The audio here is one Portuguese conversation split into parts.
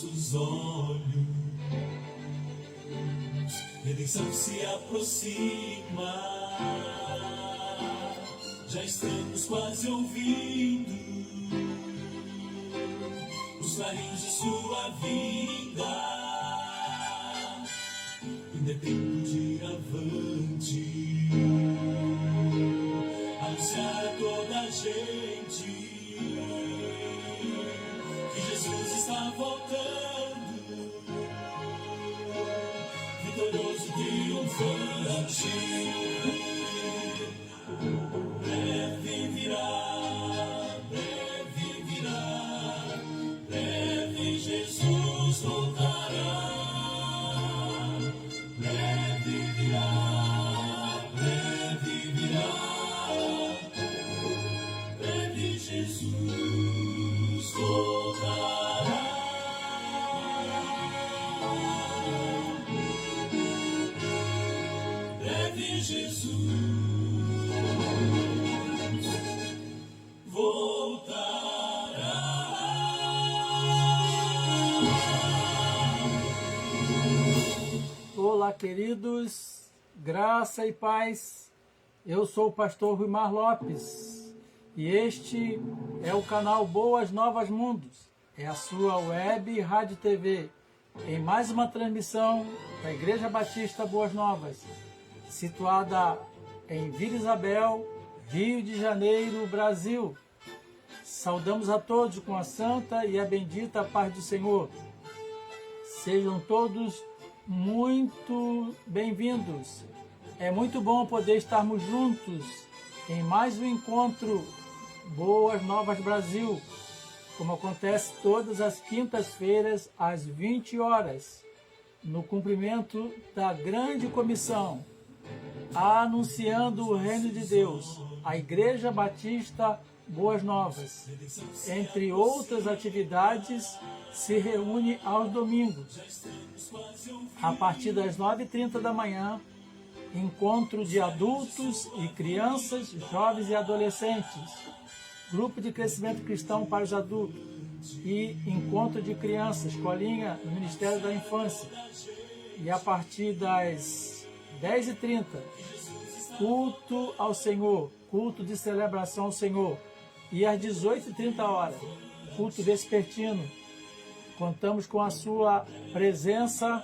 nossos olhos, redenção se aproxima, já estamos quase ouvindo os clarins de sua vinda. Ainda é tempo de ir avante, anunciar a toda a gente que Jesus está voltando, vitorioso, triunfante. Breve virá, breve virá, breve Jesus voltará. Breve virá, breve virá, breve Jesus voltará. Breve Jesus voltará. Olá, queridos, graça e paz. Eu sou o pastor Ruimar Lopes e este é o canal Boas Novas Mundos. É a sua web rádio TV em mais uma transmissão da Igreja Batista Boas Novas, situada em Vila Isabel, Rio de Janeiro, Brasil. Saudamos a todos com a santa e a bendita paz do Senhor. Sejam todos muito bem-vindos. É muito bom poder estarmos juntos em mais um encontro Boas Novas Brasil, como acontece todas as quintas-feiras às 20 horas, no cumprimento da grande comissão, anunciando o reino de Deus, a Igreja Batista Boas Novas, entre outras atividades, se reúne aos domingos, a partir das 9h30 da manhã, encontro de adultos e crianças, jovens e adolescentes, grupo de crescimento cristão para os adultos e encontro de crianças, escolinha do Ministério da Infância. E a partir das 10h30, culto ao Senhor, culto de celebração ao Senhor. E às 18h30, culto vespertino. Contamos com a sua presença,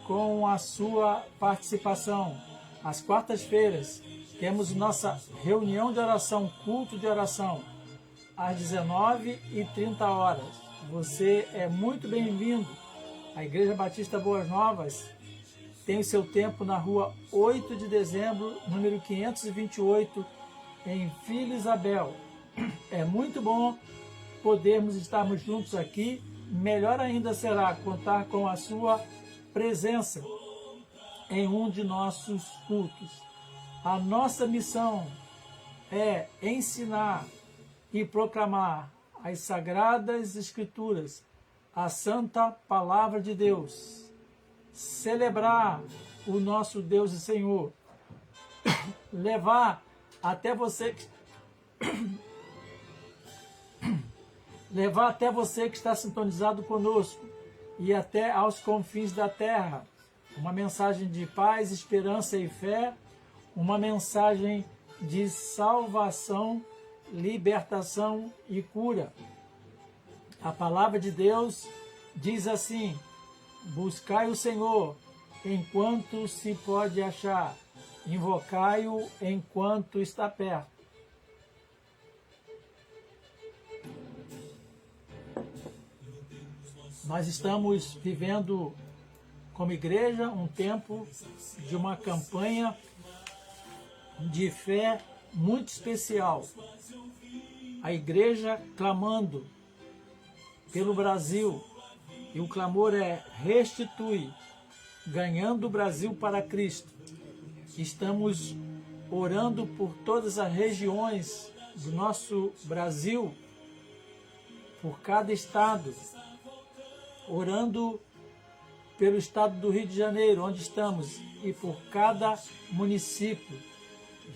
com a sua participação. Às quartas-feiras, temos nossa reunião de oração, culto de oração, às 19h30. Você é muito bem-vindo. A Igreja Batista Boas Novas tem o seu tempo na rua 8 de dezembro, número 528, em Vila Isabel. É muito bom podermos estarmos juntos aqui. Melhor ainda será contar com a sua presença em um de nossos cultos. A nossa missão é ensinar e proclamar as Sagradas Escrituras, a Santa Palavra de Deus, celebrar o nosso Deus e Senhor, levar até você que está sintonizado conosco e até aos confins da terra, uma mensagem de paz, esperança e fé, uma mensagem de salvação, libertação e cura. A palavra de Deus diz assim: buscai o Senhor enquanto se pode achar, invocai-o enquanto está perto. Nós estamos vivendo, como igreja, um tempo de uma campanha de fé muito especial. A igreja clamando pelo Brasil, e o clamor é: restitui, ganhando o Brasil para Cristo. Estamos orando por todas as regiões do nosso Brasil, por cada estado, orando pelo estado do Rio de Janeiro, onde estamos, e por cada município.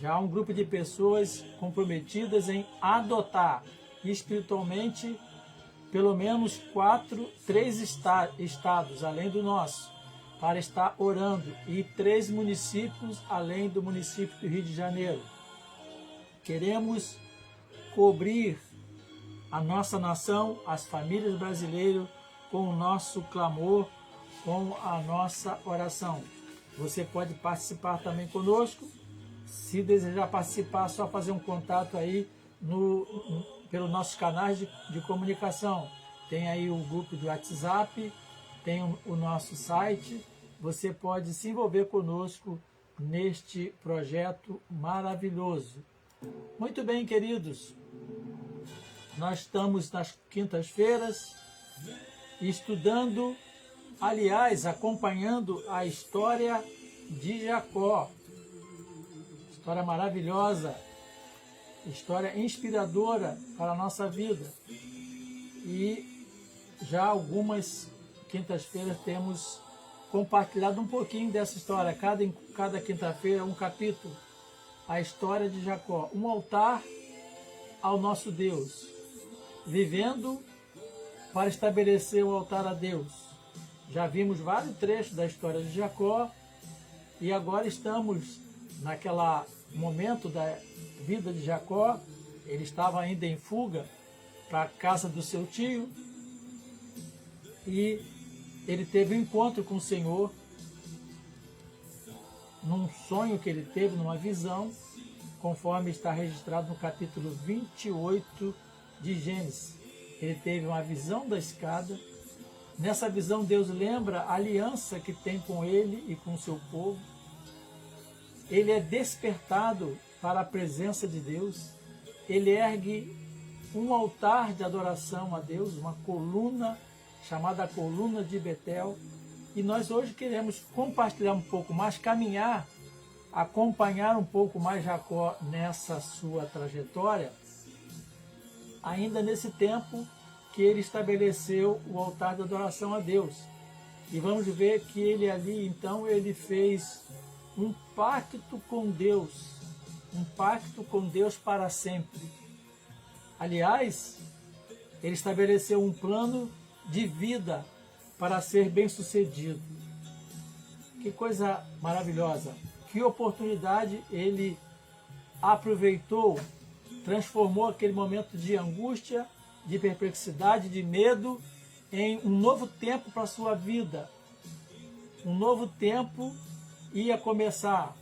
Já há um grupo de pessoas comprometidas em adotar espiritualmente pelo menos 3 estados, além do nosso, para estar orando, e 3 municípios, além do município do Rio de Janeiro. Queremos cobrir a nossa nação, as famílias brasileiras, com o nosso clamor, com a nossa oração. Você pode participar também conosco. Se desejar participar, é só fazer um contato aí pelos nossos canais de comunicação. Tem aí o grupo de WhatsApp, tem o nosso site. Você pode se envolver conosco neste projeto maravilhoso. Muito bem, queridos. Nós estamos nas quintas-feiras estudando, aliás, acompanhando a história de Jacó. História maravilhosa, história inspiradora para a nossa vida. E já algumas quintas-feiras temos compartilhado um pouquinho dessa história. Cada quinta-feira um capítulo. A história de Jacó, um altar ao nosso Deus, vivendo para estabelecer o altar a Deus. Já vimos vários trechos da história de Jacó e agora estamos naquele momento da vida de Jacó. Ele estava ainda em fuga para a casa do seu tio e ele teve um encontro com o Senhor num sonho que ele teve, numa visão, conforme está registrado no capítulo 28 de Gênesis. Ele teve uma visão da escada. Nessa visão, Deus lembra a aliança que tem com ele e com o seu povo. Ele é despertado para a presença de Deus. Ele ergue um altar de adoração a Deus, uma coluna chamada coluna de Betel. E nós hoje queremos compartilhar um pouco mais, caminhar, acompanhar um pouco mais Jacó nessa sua trajetória, ainda nesse tempo que ele estabeleceu o altar de adoração a Deus. E vamos ver que ele ali, então, ele fez um pacto com Deus para sempre. Aliás, ele estabeleceu um plano de vida para ser bem-sucedido. Que coisa maravilhosa! Que oportunidade ele aproveitou, transformou aquele momento de angústia, de perplexidade, de medo, em um novo tempo para a sua vida. Um novo tempo ia começar.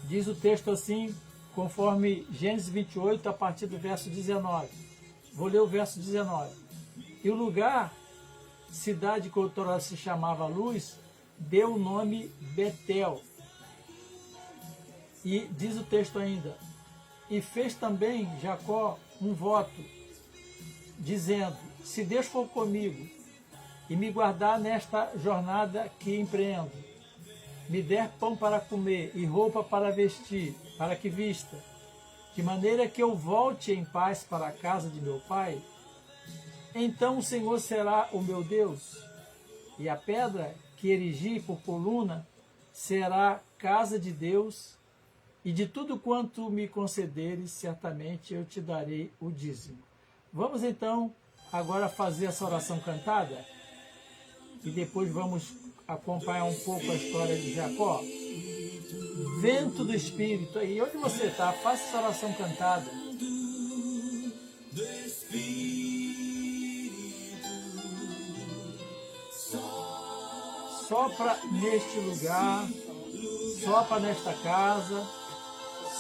Diz o texto assim, conforme Gênesis 28, a partir do verso 19. Vou ler o verso 19. E o lugar, cidade que outrora se chamava Luz, deu o nome Betel. E diz o texto ainda, e fez também Jacó um voto, dizendo, se Deus for comigo e me guardar nesta jornada que empreendo, me der pão para comer e roupa para vestir, para que vista, de maneira que eu volte em paz para a casa de meu pai, então o Senhor será o meu Deus, e a pedra que erigi por coluna será casa de Deus, e de tudo quanto me concederes, certamente eu te darei o dízimo. Vamos então agora fazer essa oração cantada, e depois vamos acompanhar um pouco a história de Jacó. Vento do Espírito, aí onde você está, faça essa oração cantada. Sopra neste lugar, sopra nesta casa,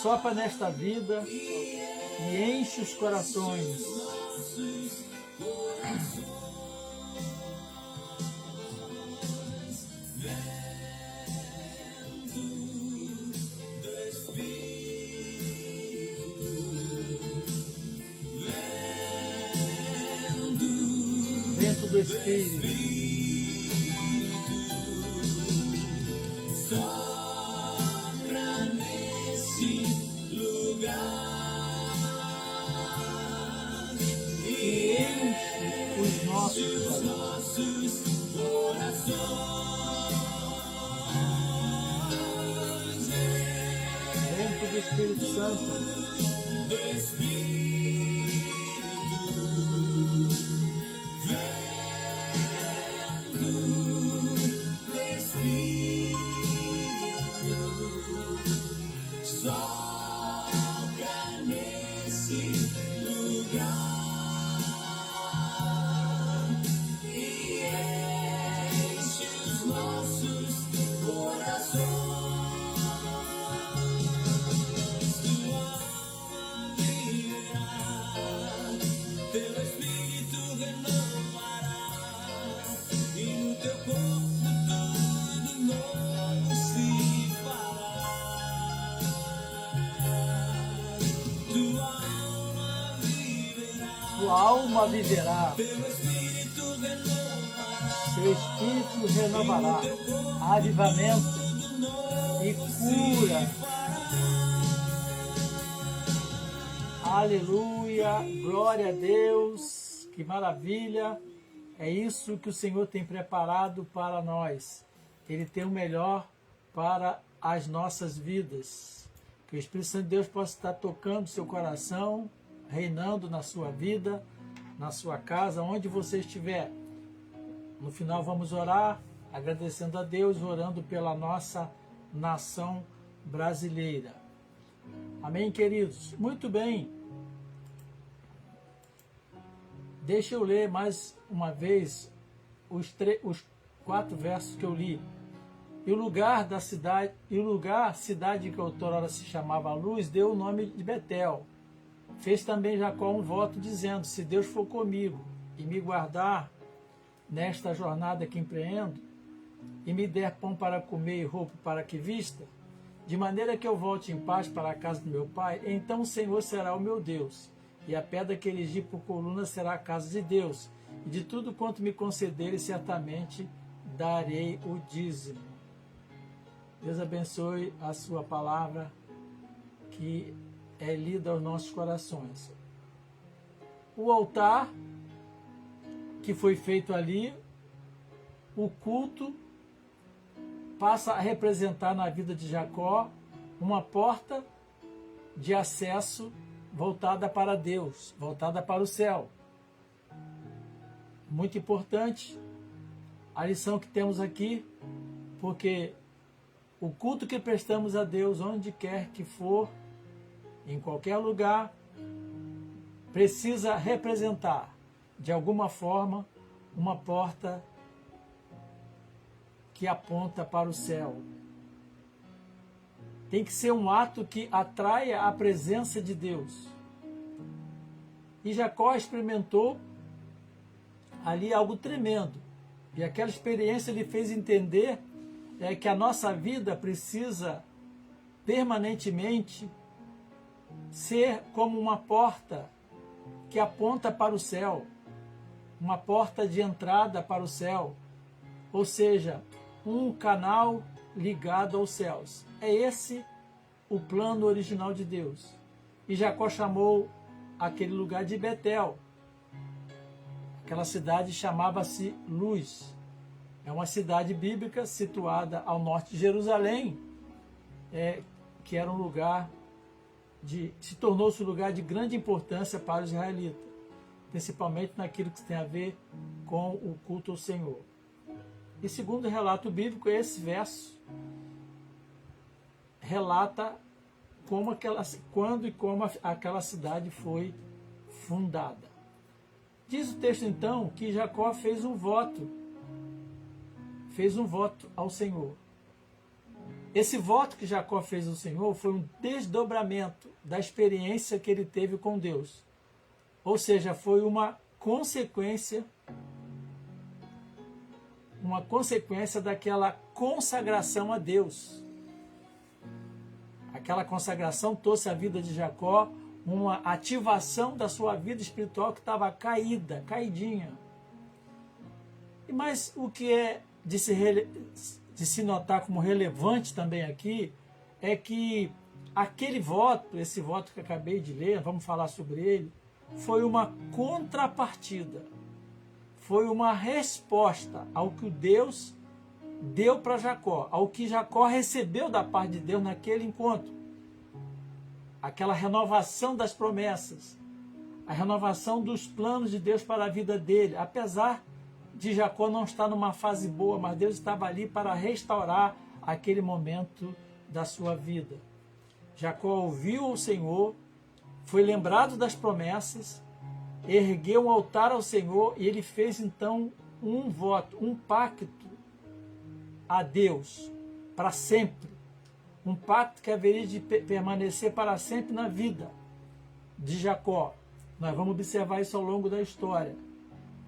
sopra nesta vida e enche os corações. Vento do Espírito. Vento do Espírito Santo. alma viverá, teu espírito renovará, seu espírito renovará, avivamento e cura. Aleluia, glória a Deus, que maravilha. É isso que o Senhor tem preparado para nós. Ele tem o melhor para as nossas vidas. Que o Espírito Santo de Deus possa estar tocando seu coração, reinando na sua vida, na sua casa, onde você estiver. No final vamos orar, agradecendo a Deus, orando pela nossa nação brasileira. Amém, queridos? Muito bem. Deixa eu ler mais uma vez os 4 versos que eu li. E o lugar, cidade que outrora se chamava Luz, deu o nome de Betel. Fez também Jacó um voto dizendo: se Deus for comigo e me guardar nesta jornada que empreendo, e me der pão para comer e roupa para que vista, de maneira que eu volte em paz para a casa do meu pai, então o Senhor será o meu Deus, e a pedra que erigi por coluna será a casa de Deus, e de tudo quanto me concederem, certamente darei o dízimo. Deus abençoe a sua palavra, que é lida aos nossos corações. O altar que foi feito ali, o culto, passa a representar na vida de Jacó uma porta de acesso voltada para Deus, voltada para o céu. Muito importante a lição que temos aqui, porque o culto que prestamos a Deus, onde quer que for, em qualquer lugar, precisa representar, de alguma forma, uma porta que aponta para o céu. Tem que ser um ato que atraia a presença de Deus. E Jacó experimentou ali algo tremendo. E aquela experiência lhe fez entender que a nossa vida precisa permanentemente ser como uma porta que aponta para o céu, uma porta de entrada para o céu, ou seja, um canal ligado aos céus. É esse o plano original de Deus. E Jacó chamou aquele lugar de Betel. Aquela cidade chamava-se Luz. É uma cidade bíblica situada ao norte de Jerusalém, que era um lugar se tornou-se um lugar de grande importância para os israelitas, principalmente naquilo que tem a ver com o culto ao Senhor. E segundo o relato bíblico, esse verso relata quando e como aquela cidade foi fundada. Diz o texto então que Jacó fez um voto ao Senhor. Esse voto que Jacó fez ao Senhor foi um desdobramento da experiência que ele teve com Deus. Ou seja, foi uma consequência daquela consagração a Deus. Aquela consagração trouxe à vida de Jacó uma ativação da sua vida espiritual que estava caidinha. Mas o que é de se notar como relevante também aqui, é que aquele voto, esse voto que acabei de ler, vamos falar sobre ele, foi uma contrapartida, foi uma resposta ao que Deus deu para Jacó, ao que Jacó recebeu da parte de Deus naquele encontro. Aquela renovação das promessas, a renovação dos planos de Deus para a vida dele, apesar de Jacó não estar numa fase boa, mas Deus estava ali para restaurar aquele momento da sua vida. Jacó ouviu o Senhor, foi lembrado das promessas, ergueu um altar ao Senhor e ele fez então um voto, um pacto a Deus para sempre. Um pacto que haveria de permanecer para sempre na vida de Jacó. Nós vamos observar isso ao longo da história.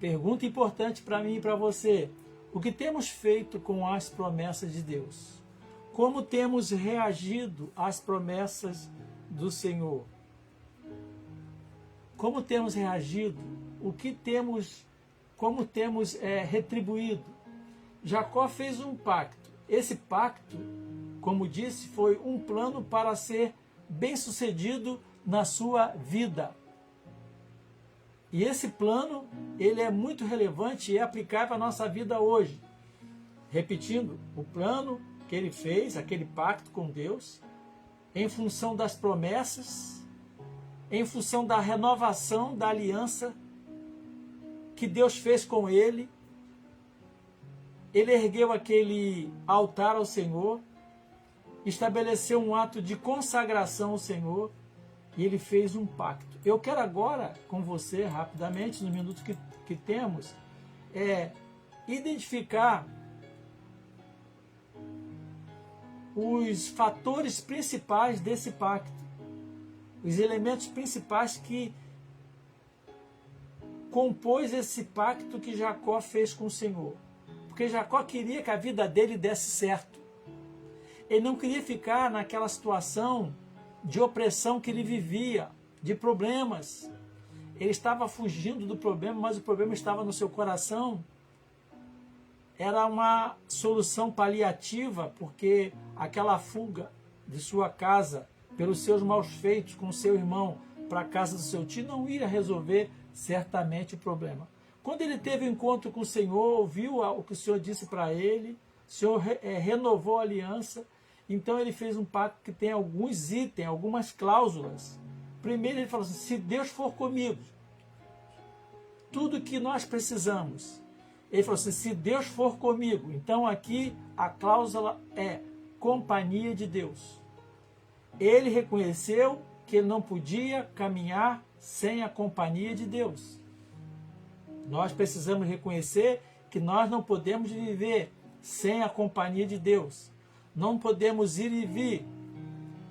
Pergunta importante para mim e para você: o que temos feito com as promessas de Deus? Como temos reagido às promessas do Senhor? Como temos reagido o que temos, como temos retribuído. Jacó fez um pacto. Esse pacto, como disse, foi um plano para ser bem-sucedido na sua vida. E esse plano, ele é muito relevante e é aplicável à nossa vida hoje. Repetindo, o plano que ele fez, aquele pacto com Deus, em função das promessas, em função da renovação da aliança que Deus fez com ele. Ele ergueu aquele altar ao Senhor, estabeleceu um ato de consagração ao Senhor e ele fez um pacto. Eu quero agora, com você, rapidamente, no minuto que temos, identificar os fatores principais desse pacto, os elementos principais que compôs esse pacto que Jacó fez com o Senhor. Porque Jacó queria que a vida dele desse certo. Ele não queria ficar naquela situação de opressão que ele vivia, de problemas. Ele estava fugindo do problema, mas o problema estava no seu coração. Era uma solução paliativa, porque aquela fuga de sua casa pelos seus maus feitos com seu irmão para a casa do seu tio não ia resolver certamente o problema. Quando ele teve um encontro com o Senhor, ouviu o que o Senhor disse para ele, o Senhor renovou a aliança, então ele fez um pacto que tem alguns itens, algumas cláusulas. Primeiro ele falou assim, se Deus for comigo, tudo que nós precisamos. Ele falou assim, se Deus for comigo. Então aqui a cláusula é companhia de Deus. Ele reconheceu que ele não podia caminhar sem a companhia de Deus. Nós precisamos reconhecer que nós não podemos viver sem a companhia de Deus. Não podemos ir e vir,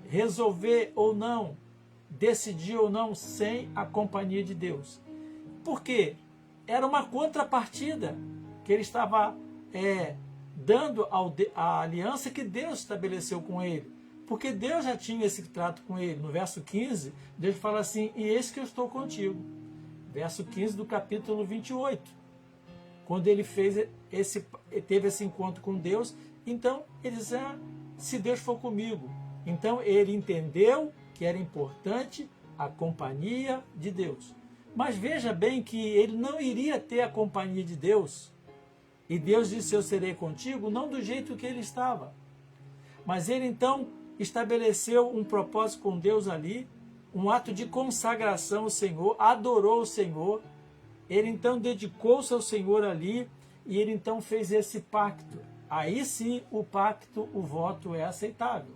resolver ou não, decidir ou não, sem a companhia de Deus. Por quê? Era uma contrapartida que ele estava dando à aliança que Deus estabeleceu com ele. Porque Deus já tinha esse trato com ele. No verso 15, Deus fala assim, e eis que eu estou contigo. Verso 15 do capítulo 28. Quando ele teve esse encontro com Deus, então ele disse, se Deus for comigo. Então ele entendeu que era importante a companhia de Deus. Mas veja bem que ele não iria ter a companhia de Deus. E Deus disse, eu serei contigo, não do jeito que ele estava. Mas ele então estabeleceu um propósito com Deus ali, um ato de consagração ao Senhor, adorou o Senhor. Ele então dedicou-se ao Senhor ali e ele então fez esse pacto. Aí sim o pacto, o voto é aceitável.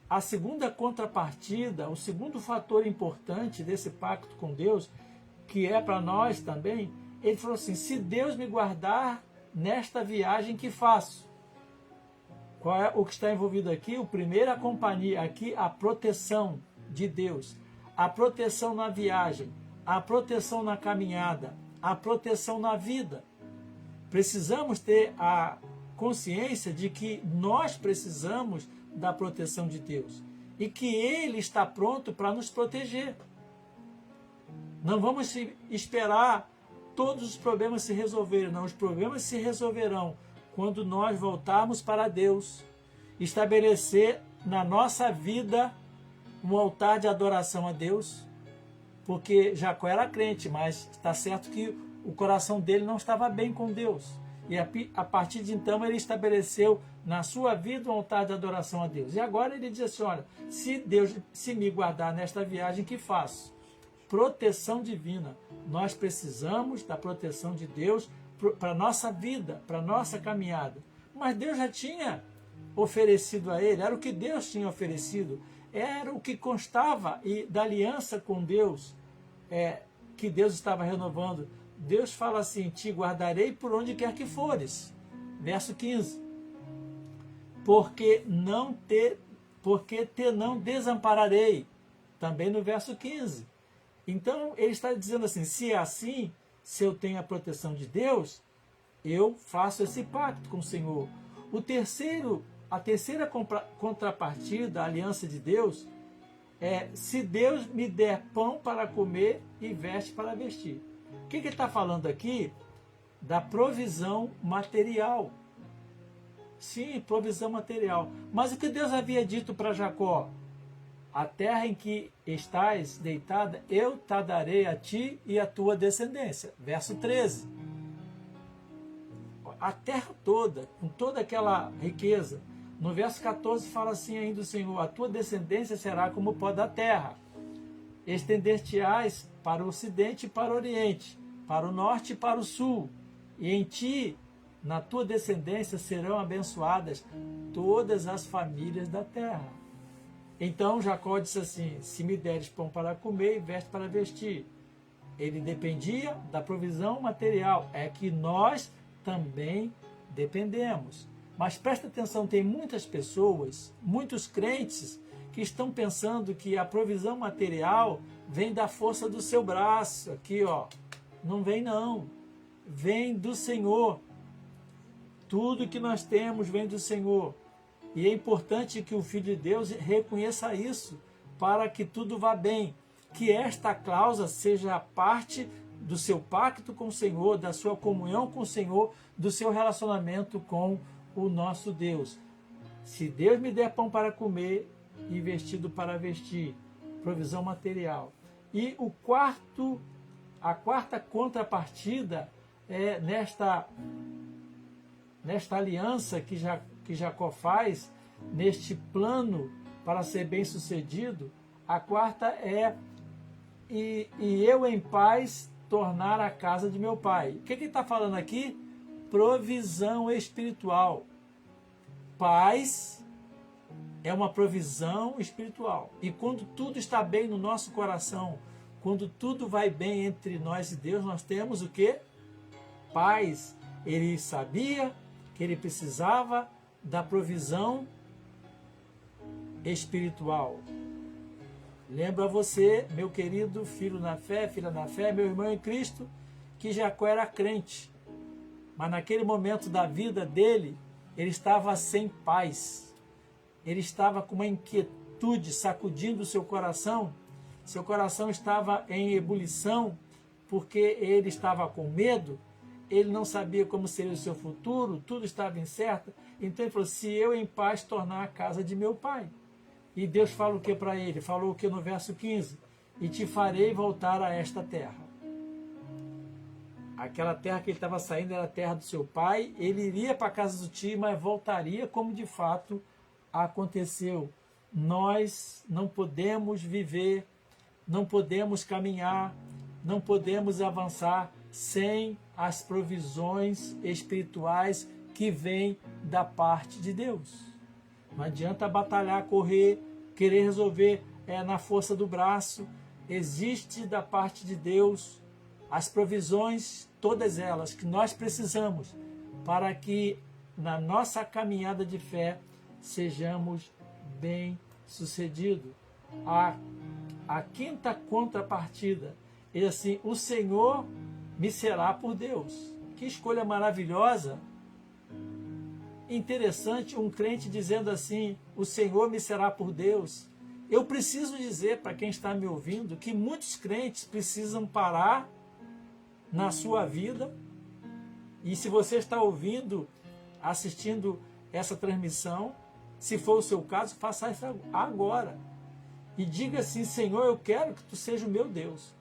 A segunda contrapartida, o segundo fator importante desse pacto com Deus, que é para nós também, ele falou assim, se Deus me guardar nesta viagem que faço. Qual é o que está envolvido aqui? O primeiro, a companhia, aqui a proteção de Deus, a proteção na viagem, a proteção na caminhada, a proteção na vida. Precisamos ter a consciência de que nós precisamos da proteção de Deus e que Ele está pronto para nos proteger. Não vamos esperar todos os problemas se resolverem, não. Os problemas se resolverão quando nós voltarmos para Deus, estabelecer na nossa vida um altar de adoração a Deus, porque Jacó era crente, mas está certo que o coração dele não estava bem com Deus. E a partir de então ele estabeleceu na sua vida um altar de adoração a Deus. E agora ele diz assim, olha, se Deus se me guardar nesta viagem que faço, proteção divina, nós precisamos da proteção de Deus para a nossa vida, para a nossa caminhada. Mas Deus já tinha oferecido a ele, era o que Deus tinha oferecido, era o que constava da aliança com Deus, que Deus estava renovando. Deus fala assim, te guardarei por onde quer que fores. Verso 15. Porque te não desampararei. Também no verso 15. Então, ele está dizendo assim, se é assim, se eu tenho a proteção de Deus, eu faço esse pacto com o Senhor. A terceira contrapartida, a aliança de Deus, se Deus me der pão para comer e veste para vestir. O que ele está falando aqui? Da provisão material. Sim, provisão material. Mas o que Deus havia dito para Jacó? A terra em que estás deitada, eu te darei a ti e a tua descendência. Verso 13. A terra toda, com toda aquela riqueza. No verso 14 fala assim ainda o Senhor: a tua descendência será como o pó da terra. Estender-te-ás para o ocidente e para o oriente, para o norte e para o sul. E em ti, na tua descendência, serão abençoadas todas as famílias da terra. Então Jacó disse assim: se me deres pão para comer e veste para vestir. Ele dependia da provisão material. É que nós também dependemos. Mas presta atenção, tem muitas pessoas, muitos crentes, que estão pensando que a provisão material vem da força do seu braço. Aqui, ó. Não vem, não. Vem do Senhor. Tudo que nós temos vem do Senhor. E é importante que o Filho de Deus reconheça isso, para que tudo vá bem. Que esta cláusula seja parte do seu pacto com o Senhor, da sua comunhão com o Senhor, do seu relacionamento com o nosso Deus. Se Deus me der pão para comer e vestido para vestir, provisão material. E a quarta contrapartida é nesta aliança que Jacó faz, neste plano para ser bem sucedido. A quarta é e eu em paz tornar a casa de meu pai. O que ele está falando aqui? Provisão espiritual. Paz é uma provisão espiritual. E quando tudo está bem no nosso coração, quando tudo vai bem entre nós e Deus, nós temos o quê? Paz. Ele sabia que ele precisava da provisão espiritual. Lembra você, meu querido filho na fé, filha na fé, meu irmão em Cristo, que Jacó era crente. Mas naquele momento da vida dele, ele estava sem paz. Ele estava com uma inquietude sacudindo o seu coração. Seu coração estava em ebulição, porque ele estava com medo. Ele não sabia como seria o seu futuro, tudo estava incerto. Então ele falou: se eu em paz tornar a casa de meu pai. E Deus fala o que para ele? Falou o que no verso 15? E te farei voltar a esta terra. Aquela terra que ele estava saindo era a terra do seu pai. Ele iria para a casa do tio, mas voltaria, como de fato aconteceu. Nós não podemos viver, não podemos caminhar, não podemos avançar sem as provisões espirituais que vêm da parte de Deus. Não adianta batalhar, correr, querer resolver na força do braço. Existe da parte de Deus as provisões, todas elas, que nós precisamos para que na nossa caminhada de fé sejamos bem-sucedidos. A quinta contrapartida é assim: o Senhor me será por Deus. Que escolha maravilhosa! Interessante um crente dizendo assim: o Senhor me será por Deus. Eu preciso dizer para quem está me ouvindo que muitos crentes precisam parar na sua vida. E se você está ouvindo, assistindo essa transmissão, se for o seu caso, faça isso agora. E diga assim: Senhor, eu quero que tu seja o meu Deus.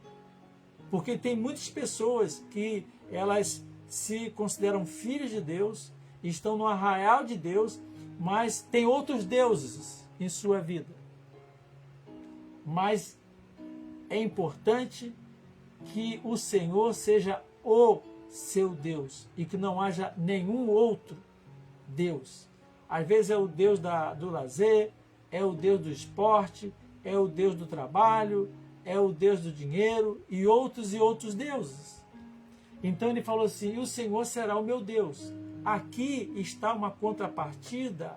Porque tem muitas pessoas que elas se consideram filhos de Deus, estão no arraial de Deus, mas tem outros deuses em sua vida. Mas é importante que o Senhor seja o seu Deus e que não haja nenhum outro Deus. Às vezes é o Deus do lazer, é o Deus do esporte, é o Deus do trabalho, é o Deus do dinheiro e outros deuses. Então ele falou assim: e o Senhor será o meu Deus. Aqui está uma contrapartida,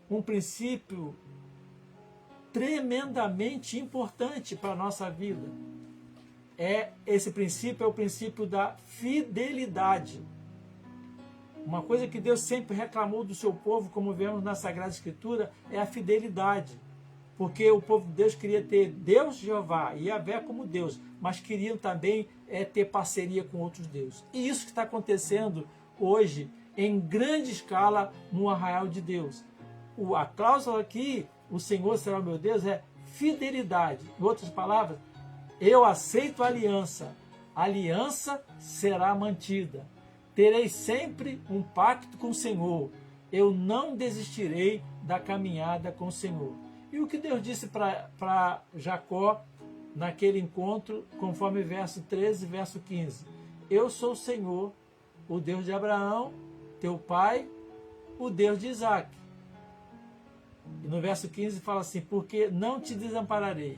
um princípio tremendamente importante para a nossa vida. Esse princípio é o princípio da fidelidade. Uma coisa que Deus sempre reclamou do seu povo, como vemos na Sagrada Escritura, é a fidelidade. porque o povo de Deus queria ter Deus, Jeová e Yahvé como Deus, mas queriam também ter parceria com outros deuses. E isso que está acontecendo hoje, em grande escala, no arraial de Deus. A cláusula aqui, o Senhor será o meu Deus, é fidelidade. Em outras palavras, eu aceito a aliança. A aliança será mantida. Terei sempre um pacto com o Senhor. Eu não desistirei da caminhada com o Senhor. E o que Deus disse para Jacó naquele encontro, conforme verso 13 e verso 15? Eu sou o Senhor, o Deus de Abraão, teu pai, o Deus de Isaac. E no verso 15 fala assim, porque não te desampararei,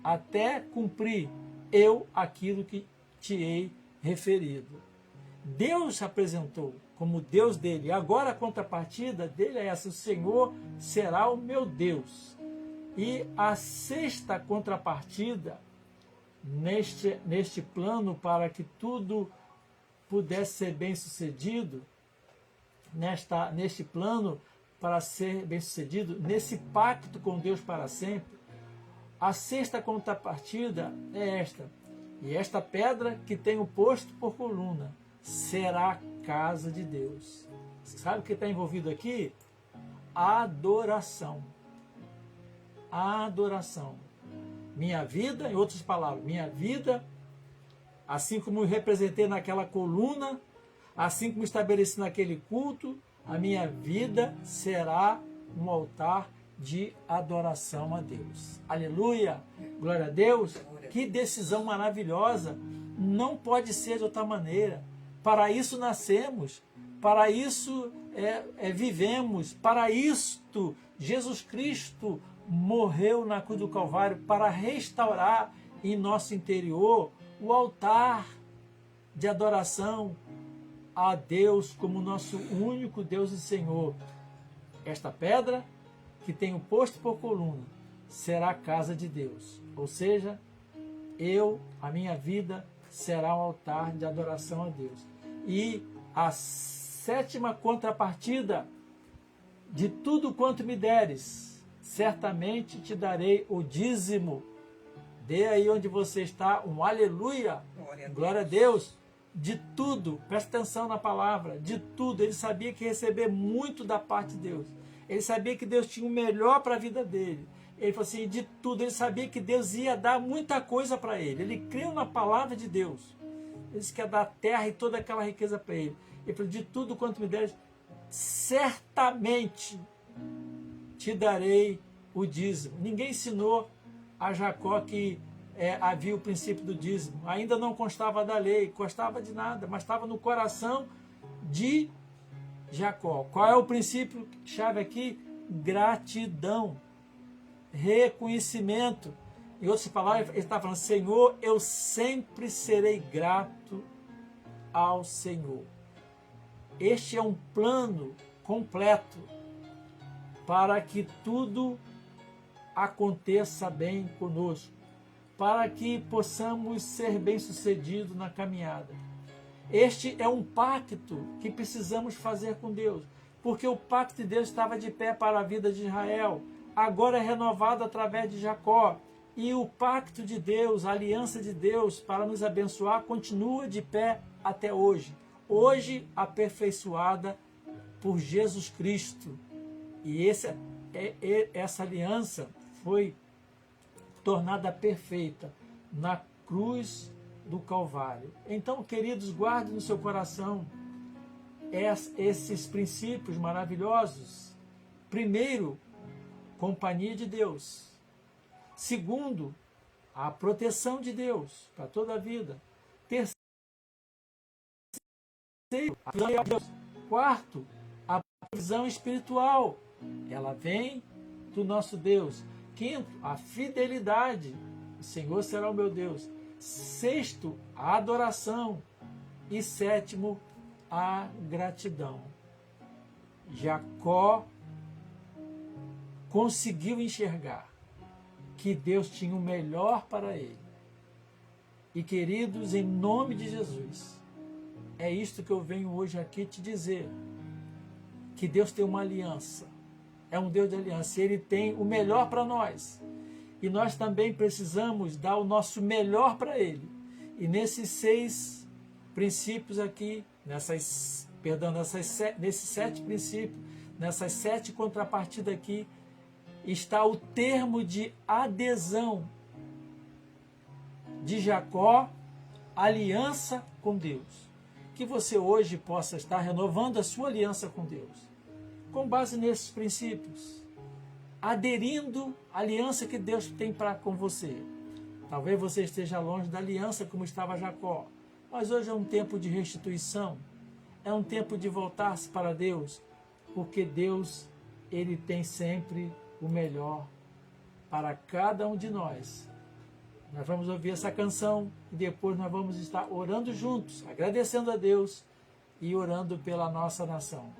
até cumprir eu aquilo que te hei referido. Deus se apresentou como Deus dele. Agora a contrapartida dele é essa, o Senhor será o meu Deus. E a sexta contrapartida neste plano para que tudo pudesse ser bem sucedido, neste plano para ser bem sucedido, nesse pacto com Deus para sempre, a sexta contrapartida é esta. E esta pedra que tenho posto por coluna será a casa de Deus. Sabe o que está envolvido aqui? Adoração. Adoração. Minha vida, em outras palavras, minha vida, assim como eu representei naquela coluna, assim como estabeleci naquele culto, a minha vida será um altar de adoração a Deus. Aleluia! Glória a Deus! Que decisão maravilhosa! Não pode ser de outra maneira. Para isso nascemos, para isso vivemos, para isto Jesus Cristo morreu na cruz do Calvário, para restaurar em nosso interior o altar de adoração a Deus como nosso único Deus e Senhor. Esta pedra que tenho posto por coluna será a casa de Deus, ou seja, a minha vida será um altar de adoração a Deus. E a sétima contrapartida, de tudo quanto me deres, certamente te darei o dízimo. Dê aí onde você está um aleluia, glória a Deus, de tudo, presta atenção na palavra, de tudo. Ele sabia que ia receber muito da parte de Deus, ele sabia que Deus tinha o melhor para a vida dele, ele falou assim, de tudo, ele sabia que Deus ia dar muita coisa para ele creu na palavra de Deus, ele disse que ia dar a terra e toda aquela riqueza para ele. Ele falou, de tudo quanto me deres, certamente te darei o dízimo. Ninguém ensinou a Jacó que havia o princípio do dízimo. Ainda não constava da lei, constava de nada, mas estava no coração de Jacó. Qual é o princípio chave aqui? Gratidão, reconhecimento. Em outras palavras, ele está falando, Senhor, eu sempre serei grato ao Senhor. Este é um plano completo para que tudo aconteça bem conosco, para que possamos ser bem-sucedidos na caminhada. Este é um pacto que precisamos fazer com Deus, porque o pacto de Deus estava de pé para a vida de Israel, agora é renovado através de Jacó, e o pacto de Deus, a aliança de Deus para nos abençoar, continua de pé até hoje, aperfeiçoada por Jesus Cristo. E essa aliança foi tornada perfeita na cruz do Calvário. Então, queridos, guarde no seu coração esses princípios maravilhosos. Primeiro, companhia de Deus. Segundo, a proteção de Deus para toda a vida. Terceiro, a provisão de Deus. Quarto, a provisão espiritual. Ela vem do nosso Deus. Quinto, a fidelidade. O Senhor será o meu Deus. Sexto, a adoração. E sétimo, a gratidão. Jacó conseguiu enxergar que Deus tinha o melhor para ele. E queridos, em nome de Jesus, é isto que eu venho hoje aqui te dizer, que Deus tem uma aliança. é um Deus de aliança. Ele tem o melhor para nós. E nós também precisamos dar o nosso melhor para Ele. E nesses 6 princípios aqui, nesses 7 princípios, nessas 7 contrapartidas aqui, está o termo de adesão de Jacó, aliança com Deus. Que você hoje possa estar renovando a sua aliança com Deus, com base nesses princípios, aderindo à aliança que Deus tem com você. Talvez você esteja longe da aliança como estava Jacó, mas hoje é um tempo de restituição, é um tempo de voltar-se para Deus, porque Deus, Ele tem sempre o melhor para cada um de nós. Nós vamos ouvir essa canção e depois nós vamos estar orando juntos, agradecendo a Deus e orando pela nossa nação.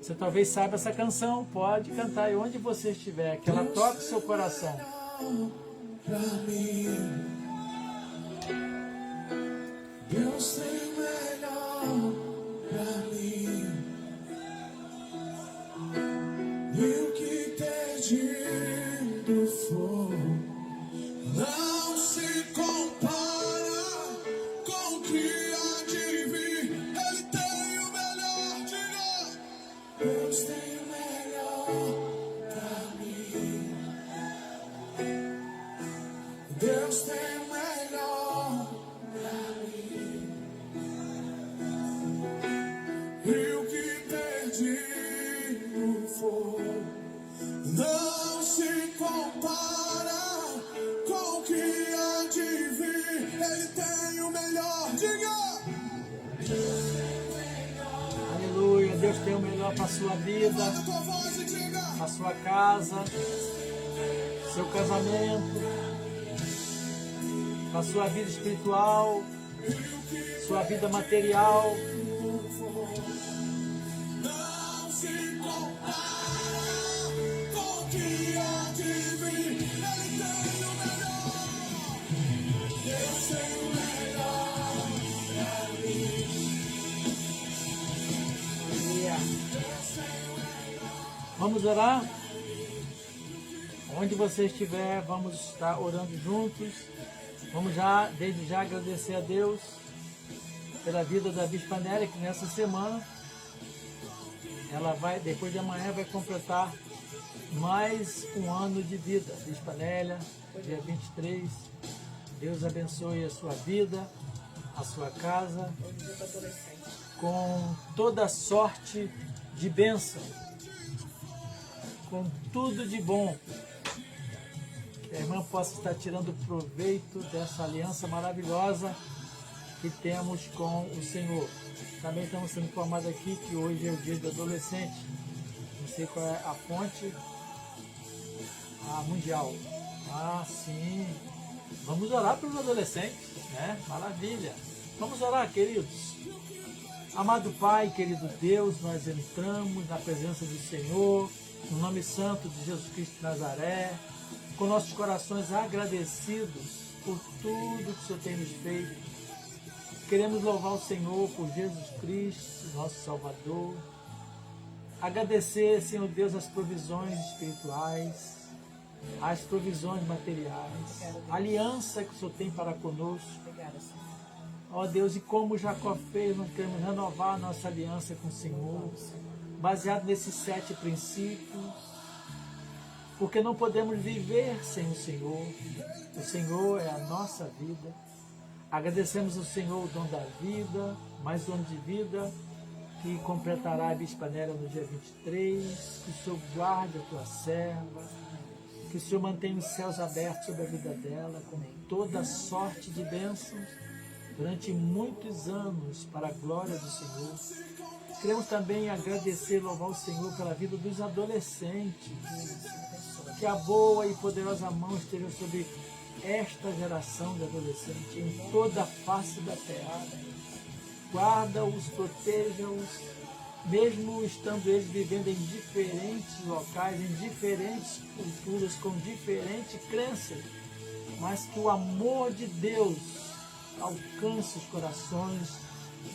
Você talvez saiba essa canção, pode cantar aí onde você estiver, que ela toque o seu coração. Deus tem o melhor pra mim. E o que perdido for não se compara com o que há de vir. Ele tem o melhor, diga. Deus tem o melhor pra mim. Deus tem o melhor pra mim. E o que perdido for não se compara com o que há de vir. Ele tem o melhor, diga. Aleluia, Deus tem o melhor para a sua vida, Levanta a tua voz e diga. para a sua casa, seu casamento, para a sua vida espiritual, sua vida material. Não se compara com o que há de vir. Ele tem o melhor. Deus tem o melhor pra mim. Vamos orar? Onde você estiver, vamos estar orando juntos. Vamos já, desde já, agradecer a Deus pela vida da Bispa Nélia, que nessa semana, ela vai, depois de amanhã, vai completar mais um ano de vida. Bispa Nélia, dia 23, Deus abençoe a sua vida, a sua casa, com toda sorte de bênção, com tudo de bom. Que a irmã possa estar tirando proveito dessa aliança maravilhosa que temos com o Senhor. Também estamos sendo informados aqui que hoje é o dia do adolescente. Não sei qual é a fonte. Mundial. Sim. Vamos orar pelos adolescentes, né? Maravilha. Vamos orar, queridos. Amado Pai, querido Deus, nós entramos na presença do Senhor, no nome santo de Jesus Cristo de Nazaré, com nossos corações agradecidos por tudo que o Senhor tem nos feito. Queremos louvar o Senhor por Jesus Cristo, nosso Salvador. Agradecer, Senhor Deus, as provisões espirituais, as provisões materiais, a aliança que o Senhor tem para conosco. Ó Deus, e como Jacó fez, nós queremos renovar a nossa aliança com o Senhor, baseado nesses 7 princípios, porque não podemos viver sem o Senhor. O Senhor é a nossa vida. Agradecemos ao Senhor o dom da vida, mais dom de vida, que completará a Bispa Nélia no dia 23, que o Senhor guarde a tua serva, que o Senhor mantenha os céus abertos sobre a vida dela, com toda sorte de bênçãos, durante muitos anos, para a glória do Senhor. Queremos também agradecer e louvar o Senhor pela vida dos adolescentes. Que a boa e poderosa mão esteja sobre esta geração de adolescentes, em toda a face da terra. Guarda-os, proteja-os, mesmo estando eles vivendo em diferentes locais, em diferentes culturas, com diferentes crenças, mas que o amor de Deus alcance os corações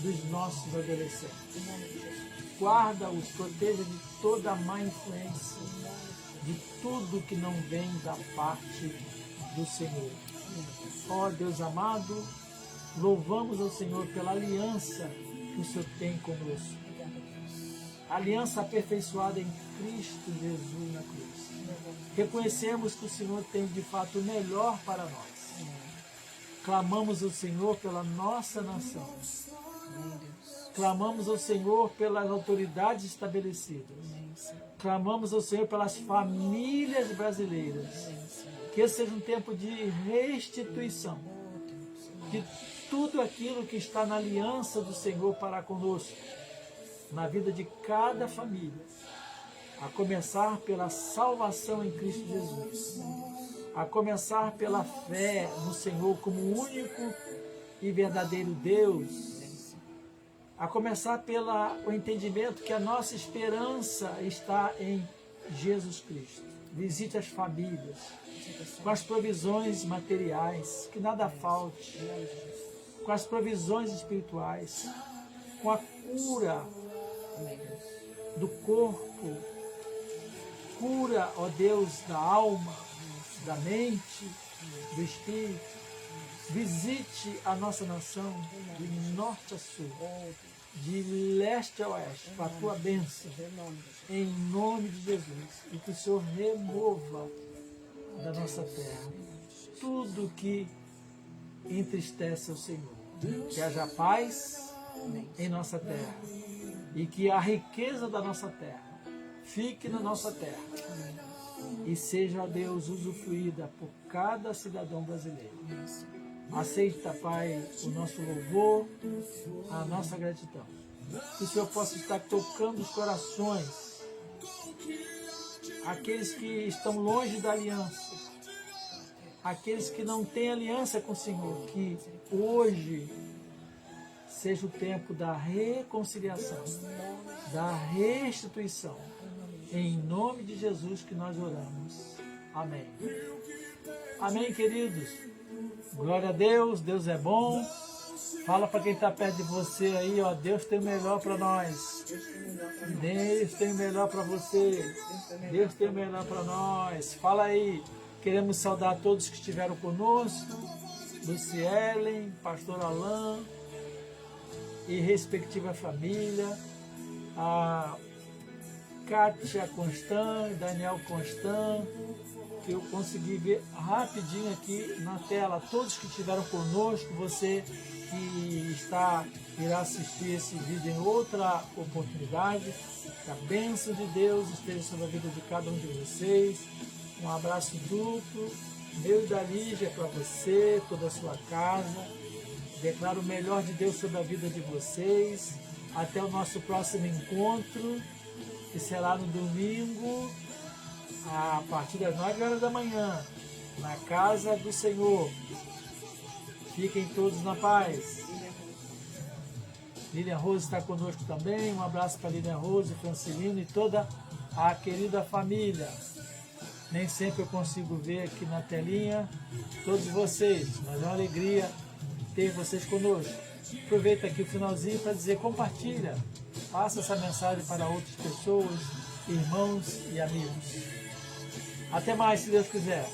dos nossos adolescentes. Guarda-os, proteja de toda má influência, de tudo que não vem da parte do Senhor. Ó Deus amado, louvamos ao Senhor pela aliança que o Senhor tem conosco. Aliança aperfeiçoada em Cristo Jesus na cruz. Reconhecemos que o Senhor tem de fato o melhor para nós. Clamamos ao Senhor pela nossa nação. Clamamos ao Senhor pelas autoridades estabelecidas. Clamamos ao Senhor pelas famílias brasileiras. Que esse seja um tempo de restituição. Que tudo aquilo que está na aliança do Senhor para conosco, na vida de cada família, a começar pela salvação em Cristo Jesus, a começar pela fé no Senhor como único e verdadeiro Deus, a começar pelo entendimento que a nossa esperança está em Jesus Cristo. Visite as famílias com as provisões materiais, que nada falte, com as provisões espirituais, com a cura do corpo, cura, ó Deus, da alma, da mente, do espírito. Visite a nossa nação de norte a sul, de leste a oeste, com a tua bênção, em nome de Jesus. E que o Senhor remova da nossa terra tudo que entristece o Senhor. Que haja paz em nossa terra e que a riqueza da nossa terra fique na nossa terra e seja, ó Deus, usufruída por cada cidadão brasileiro. Aceita, Pai, o nosso louvor, a nossa gratidão. Que o Senhor possa estar tocando os corações, aqueles que estão longe da aliança, aqueles que não têm aliança com o Senhor, que hoje seja o tempo da reconciliação, da restituição. Em nome de Jesus que nós oramos. Amém. Amém, queridos. Glória a Deus, Deus é bom. Fala para quem está perto de você aí, ó, Deus tem o melhor para nós. Deus tem o melhor para você. Deus tem o melhor para nós. Fala aí. Queremos saudar todos que estiveram conosco. Lucielen, Pastor Alain e respectiva família. A Kátia Constant, Daniel Constant, que eu consegui ver rapidinho aqui na tela, todos que estiveram conosco, você que irá assistir esse vídeo em outra oportunidade, que a bênção de Deus esteja sobre a vida de cada um de vocês, um abraço duplo, meu e da Lígia para você, toda a sua casa, declaro o melhor de Deus sobre a vida de vocês, até o nosso próximo encontro, que será no domingo, a partir das 9 horas da manhã, na casa do Senhor. Fiquem todos na paz. Lilian Rose está conosco também. Um abraço para Lilian Rose, Francilino e toda a querida família. Nem sempre eu consigo ver aqui na telinha todos vocês, mas é uma alegria ter vocês conosco. Aproveita aqui o finalzinho para dizer, compartilha. Passa essa mensagem para outras pessoas, irmãos e amigos. Até mais, se Deus quiser.